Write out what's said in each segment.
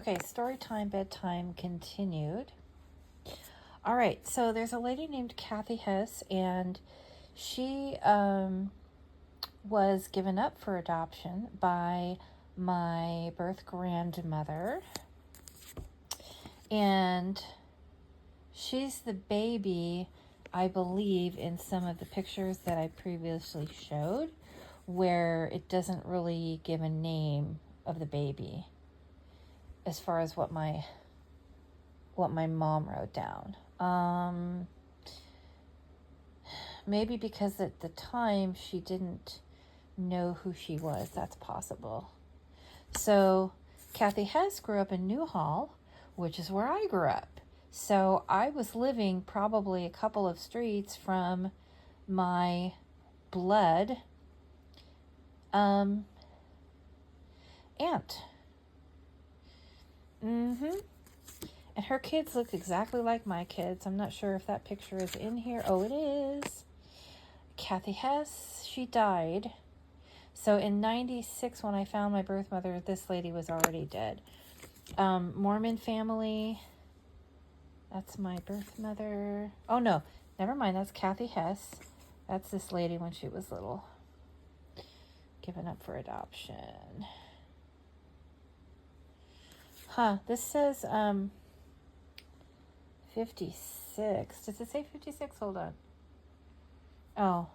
Okay, story time, bedtime continued. All right, so there's a lady named Kathy Hess, and she was given up for adoption by my birth grandmother. And she's the baby, I believe, in some of the pictures that I previously showed, where it doesn't really give a name of the baby as far as what my mom wrote down. Maybe because at the time she didn't know who she was. That's possible. So Kathy Hess grew up in Newhall, which is where I grew up. So I was living probably a couple of streets from my blood aunt. And her kids look exactly like my kids. I'm not sure if that picture is in here. Oh, it is. Kathy Hess, she died. So in 96, when I found my birth mother, this lady was already dead. Mormon family. That's my birth mother. Oh, no. Never mind. That's Kathy Hess. That's this lady when she was little. Given up for adoption. This says 56. Does it say 56? Hold on. Oh.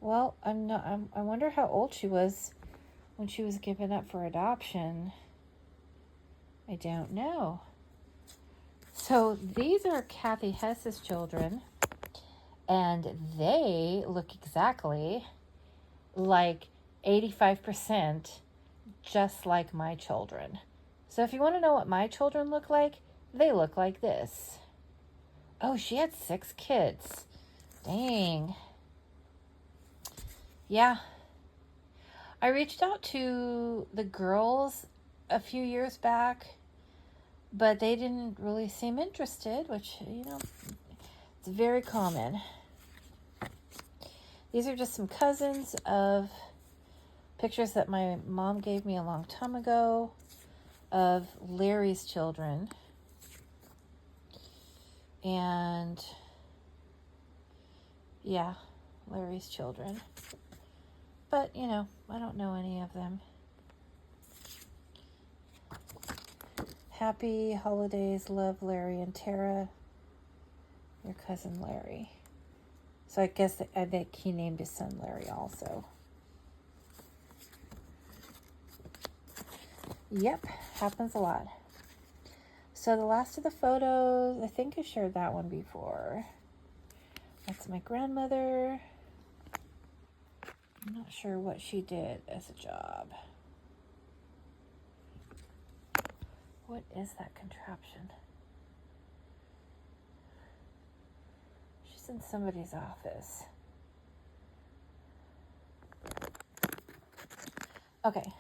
Well, I wonder how old she was when she was given up for adoption. I don't know. So these are Kathy Hess's children, and they look exactly like 85% just like my children. So if you want to know what my children look like, they look like this. Oh, she had 6 kids. Dang. Yeah. I reached out to the girls a few years back, but they didn't really seem interested, which, it's very common. These are just some cousins of pictures that my mom gave me a long time ago of Larry's children. And yeah, Larry's children. But, I don't know any of them. Happy holidays, love, Larry and Tara. Your cousin Larry. So I guess I think he named his son Larry also. Yep, happens a lot. So the last of the photos, I think I shared that one before. That's my grandmother. I'm not sure what she did as a job. What is that contraption? She's in somebody's office. Okay.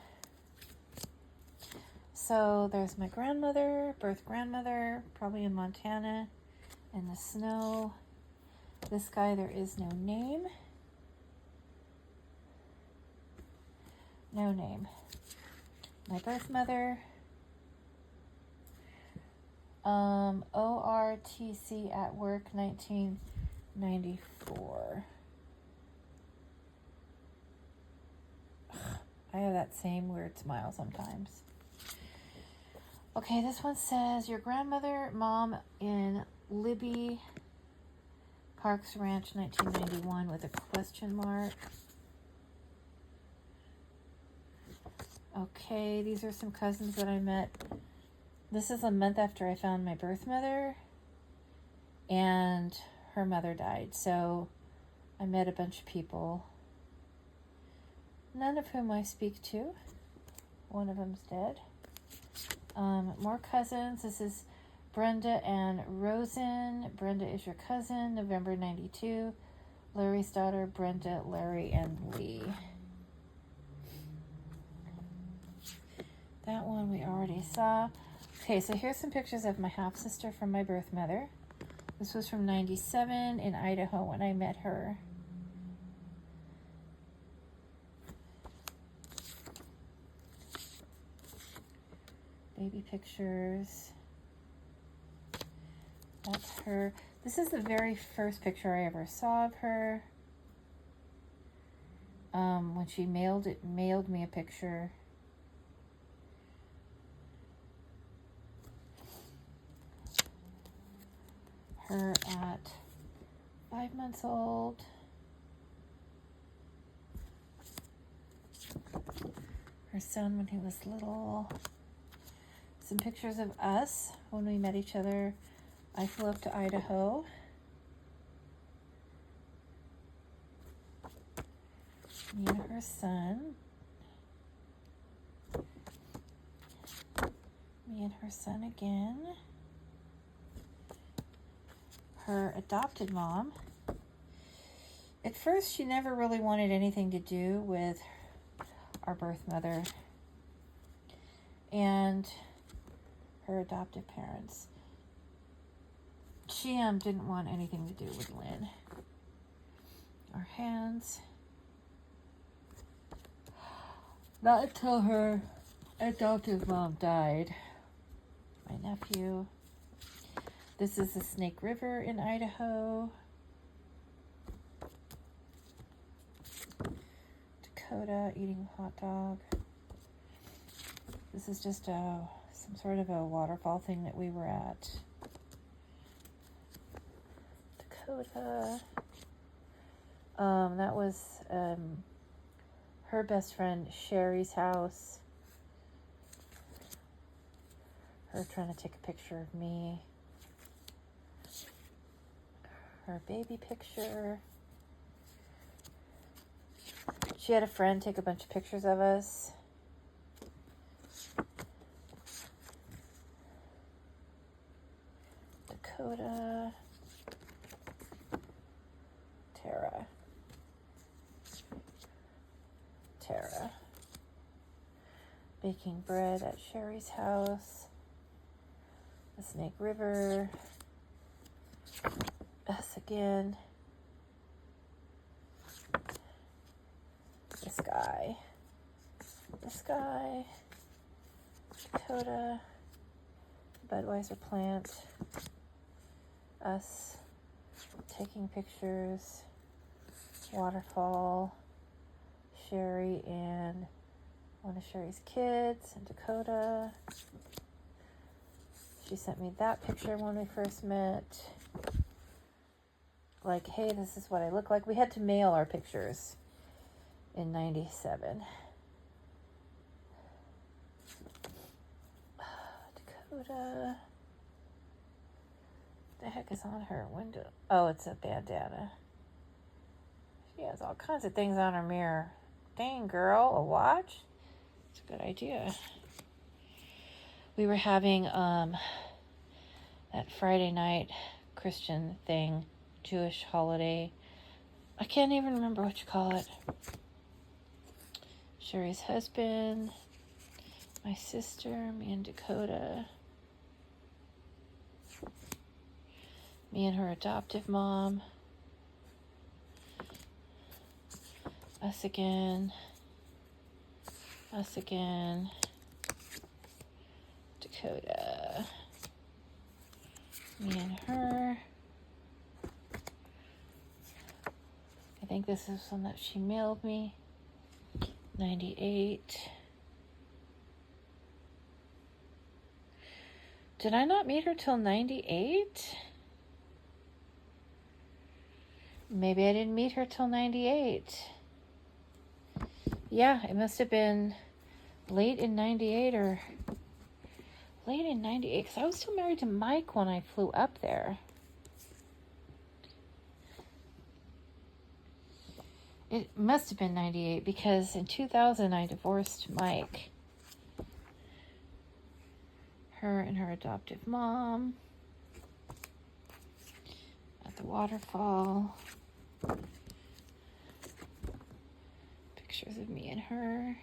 So there's my grandmother, birth grandmother, probably in Montana, in the snow. This guy, there is no name. No name. My birth mother. ORTC at work, 1994. I have that same weird smile sometimes. Okay, this one says, your grandmother, mom in Libby, Parks Ranch, 1991, with a question mark. Okay, these are some cousins that I met. This is a month after I found my birth mother, and her mother died. So I met a bunch of people, none of whom I speak to. One of them's dead. More cousins. This is Brenda and Rosen. Brenda is your cousin, November 92. Larry's daughter, Brenda, Larry, and Lee. That one we already saw. Okay, so here's some pictures of my half-sister from my birth mother. This was from 97 in Idaho when I met her. Baby pictures. That's her. This is the very first picture I ever saw of her. When she mailed me a picture. Her at 5 months old. Her son when he was little. Some pictures of us when we met each other. I flew up to Idaho. Me and her son. Me and her son again. Her adopted mom. At first, she never really wanted anything to do with our birth mother and her adoptive parents. She didn't want anything to do with Lynn. Our hands. Not until her adoptive mom died. My nephew. This is the Snake River in Idaho. Dakota eating a hot dog. This is just some sort of a waterfall thing that we were at. Dakota. That was her best friend Sherry's house. Her trying to take a picture of me. Her baby picture. She had a friend take a bunch of pictures of us. Dakota. Tara. Baking bread at Sherry's house. The Snake River. Us again. This guy. Dakota. Budweiser plant. Us taking pictures. Waterfall. Sherry and one of Sherry's kids and Dakota. She sent me that picture when we first met. Like, hey, this is what I look like. We had to mail our pictures in 97. Dakota. What the heck is on her window? Oh, it's a bandana. She has all kinds of things on her mirror. Dang, girl, a watch? It's a good idea. We were having that Friday night Christian thing, Jewish holiday. I can't even remember what you call it. Sherry's husband, my sister, me and Dakota, me and her adoptive mom, us again, Dakota, me and her. I think this is one that she mailed me. 98. Did I not meet her till 98? Maybe I didn't meet her till 98. Yeah, it must have been late in 98 or late in 98 because I was still married to Mike when I flew up there. It must have been 98 because in 2000 I divorced Mike. Her and her adoptive mom at the waterfall. Pictures of me and her.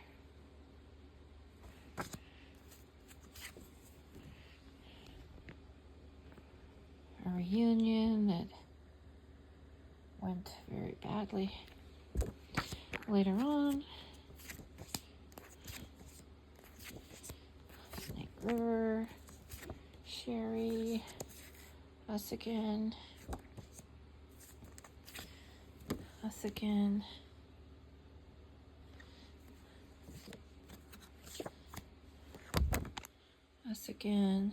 A reunion that went very badly later on. Snake River, Sherry, us again, us again, us again,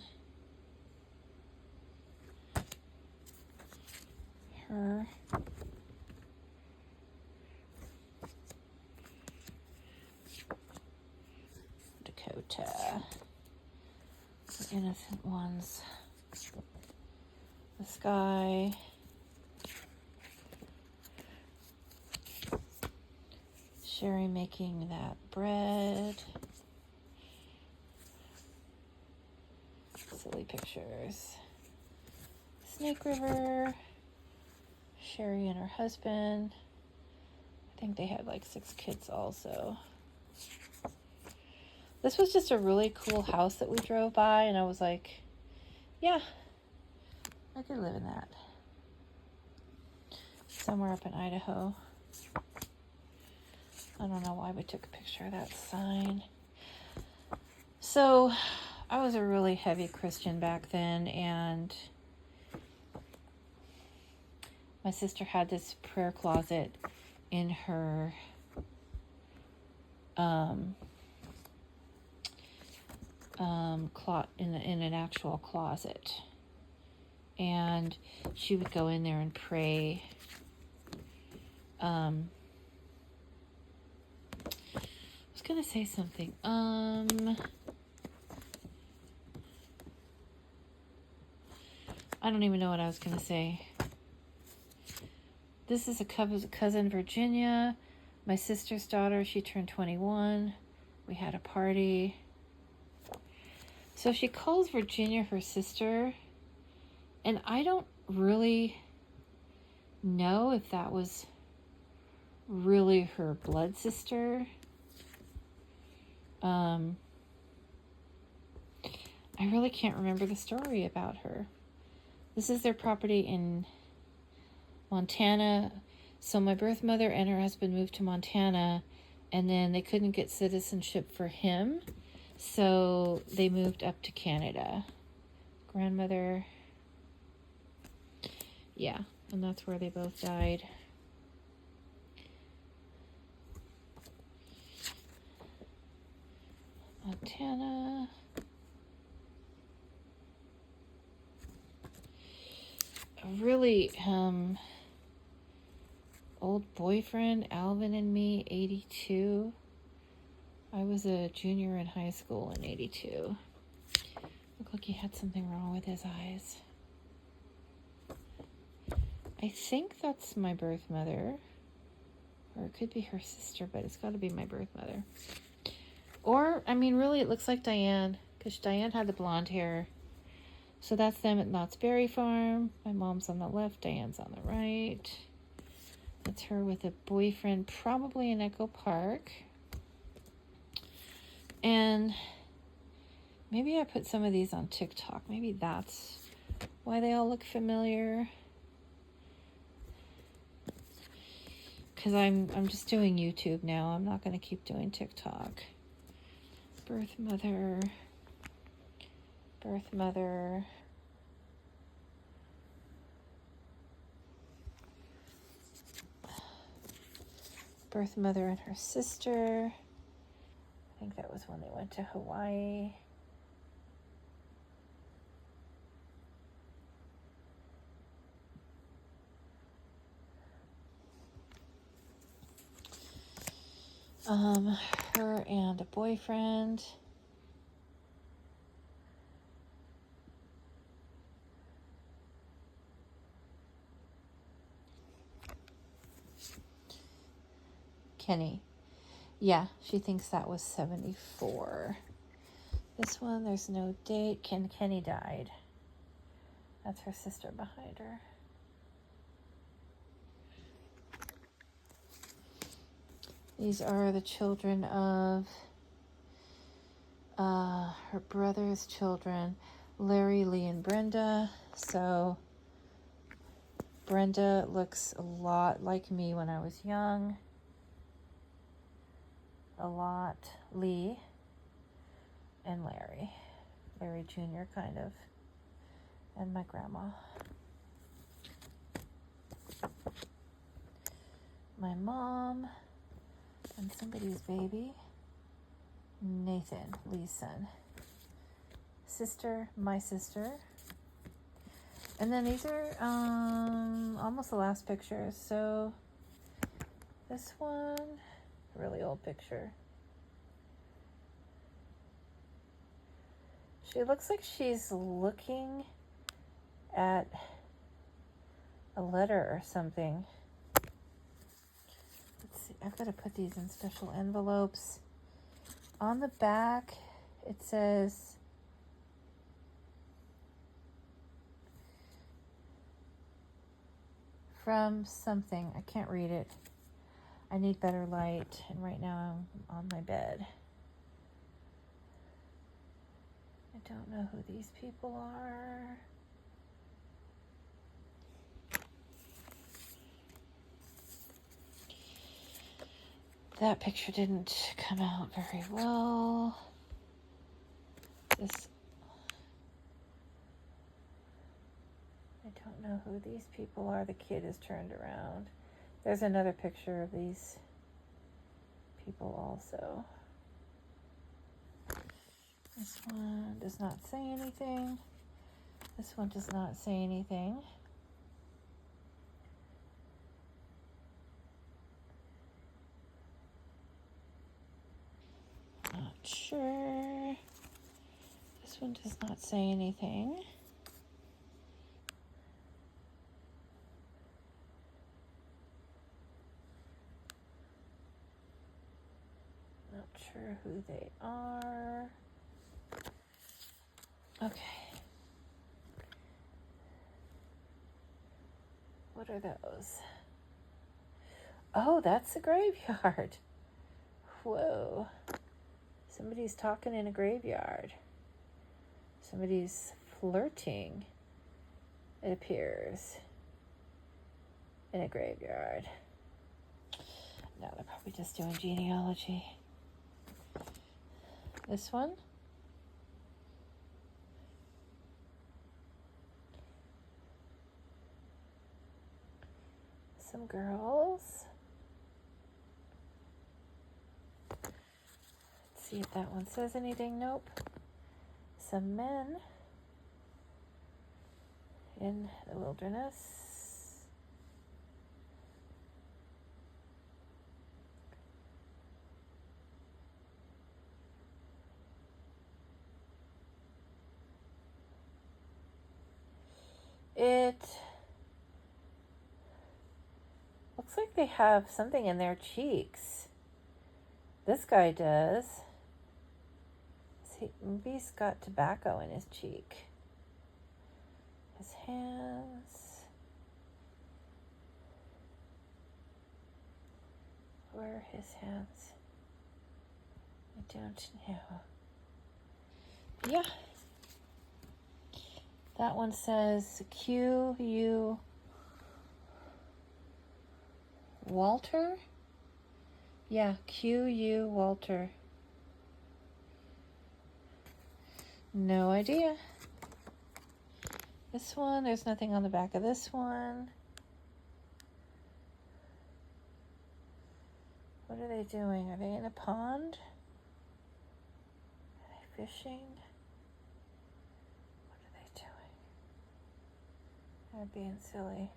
her, Dakota, the innocent ones, the sky, Sherry making that bread, silly pictures, Snake River, Sherry and her husband. I think they had like 6 kids also. This was just a really cool house that we drove by, and I was like, yeah, I could live in that. Somewhere up in Idaho. I don't know why we took a picture of that sign. So, I was a really heavy Christian back then, and my sister had this prayer closet in her in an actual closet, and she would go in there and pray. I was gonna say something. I don't even know what I was gonna say. This is a cousin Virginia, my sister's daughter. She turned 21. We had a party. So she calls Virginia her sister, and I don't really know if that was really her blood sister. I really can't remember the story about her. This is their property in Montana. So my birth mother and her husband moved to Montana, and then they couldn't get citizenship for him, so they moved up to Canada. Grandmother, yeah, and that's where they both died. Montana. A really old boyfriend, Alvin and me, 82. I was a junior in high school in 82. Looked like he had something wrong with his eyes. I think that's my birth mother. Or it could be her sister, but it's got to be my birth mother. Or, I mean, really, it looks like Diane, because Diane had the blonde hair. So that's them at Knott's Berry Farm. My mom's on the left, Diane's on the right. That's her with a boyfriend, probably in Echo Park. And maybe I put some of these on TikTok. Maybe that's why they all look familiar. Because I'm just doing YouTube now. I'm not going to keep doing TikTok. Birth mother. Birth mother. Birth mother and her sister. I think that was when they went to Hawaii. Her and a boyfriend. Kenny. Yeah, she thinks that was 74. This one, there's no date. Kenny died. That's her sister behind her. These are the children of her brother's children, Larry, Lee, and Brenda. So Brenda looks a lot like me when I was young. A lot. Lee and Larry. Larry Jr. kind of. And my grandma. My mom and somebody's baby. Nathan, Lee's son. Sister, my sister. And then these are almost the last pictures. So this one, really old picture. She looks like she's looking at a letter or something. Let's see, I've got to put these in special envelopes. On the back, it says, from something. I can't read it. I need better light, and right now I'm on my bed. I don't know who these people are. That picture didn't come out very well. This, I don't know who these people are. The kid is turned around. There's another picture of these people also. This one does not say anything. This one does not say anything. Not sure. This one does not say anything. Not sure who they are. Okay. What are those? Oh, that's a graveyard. Whoa. Somebody's talking in a graveyard. Somebody's flirting, it appears, in a graveyard. No, they're probably just doing genealogy. This one. Some girls. Let's see if that one says anything. Nope. Some men in the wilderness. It looks like they have something in their cheeks. This guy does. Maybe he's got tobacco in his cheek. His hands. Where are his hands? I don't know. Yeah. That one says Q.U. Walter? Yeah, Q.U. Walter. No idea. This one, there's nothing on the back of this one. What are they doing? Are they in a pond? Are they fishing? What are they doing? They're being silly.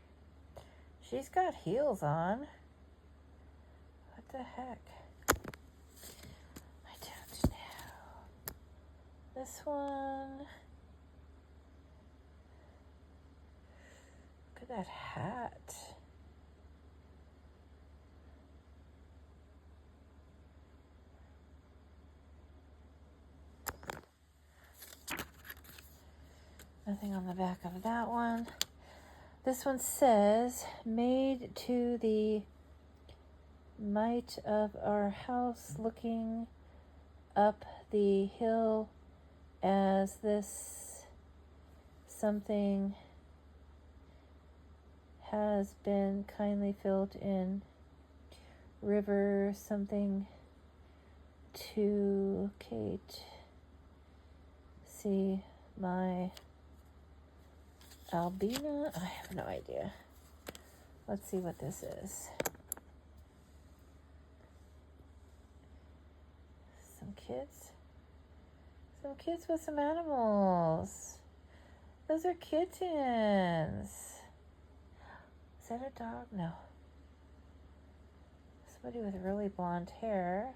She's got heels on. What the heck? I don't know. This one. Look at that hat. Nothing on the back of that one. This one says, made to the might of our house, looking up the hill as this something has been kindly filled in river something to Kate see my albina. I have no idea. Let's see what this is. Some kids. Some kids with some animals. Those are kittens. Is that a dog? No. Somebody with really blonde hair.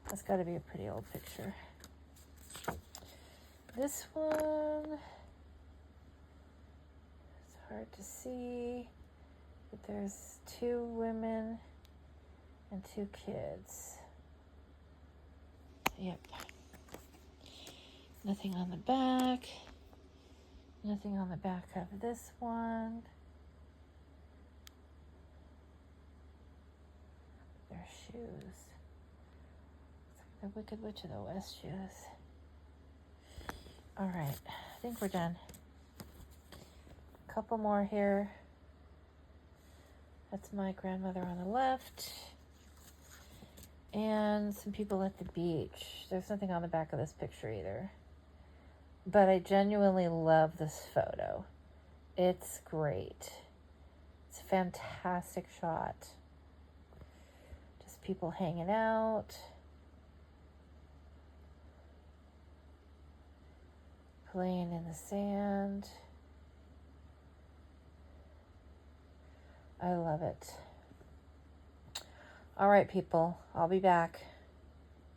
That's got to be a pretty old picture. This one, it's hard to see, but there's 2 women and 2 kids. Yep. Nothing on the back. Nothing on the back of this one. Their shoes. It's like the Wicked Witch of the West shoes. All right, I think we're done. A couple more here. That's my grandmother on the left. And some people at the beach. There's nothing on the back of this picture either. But I genuinely love this photo. It's great. It's a fantastic shot. Just people hanging out. Playing in the sand. I love it. All right, people. I'll be back.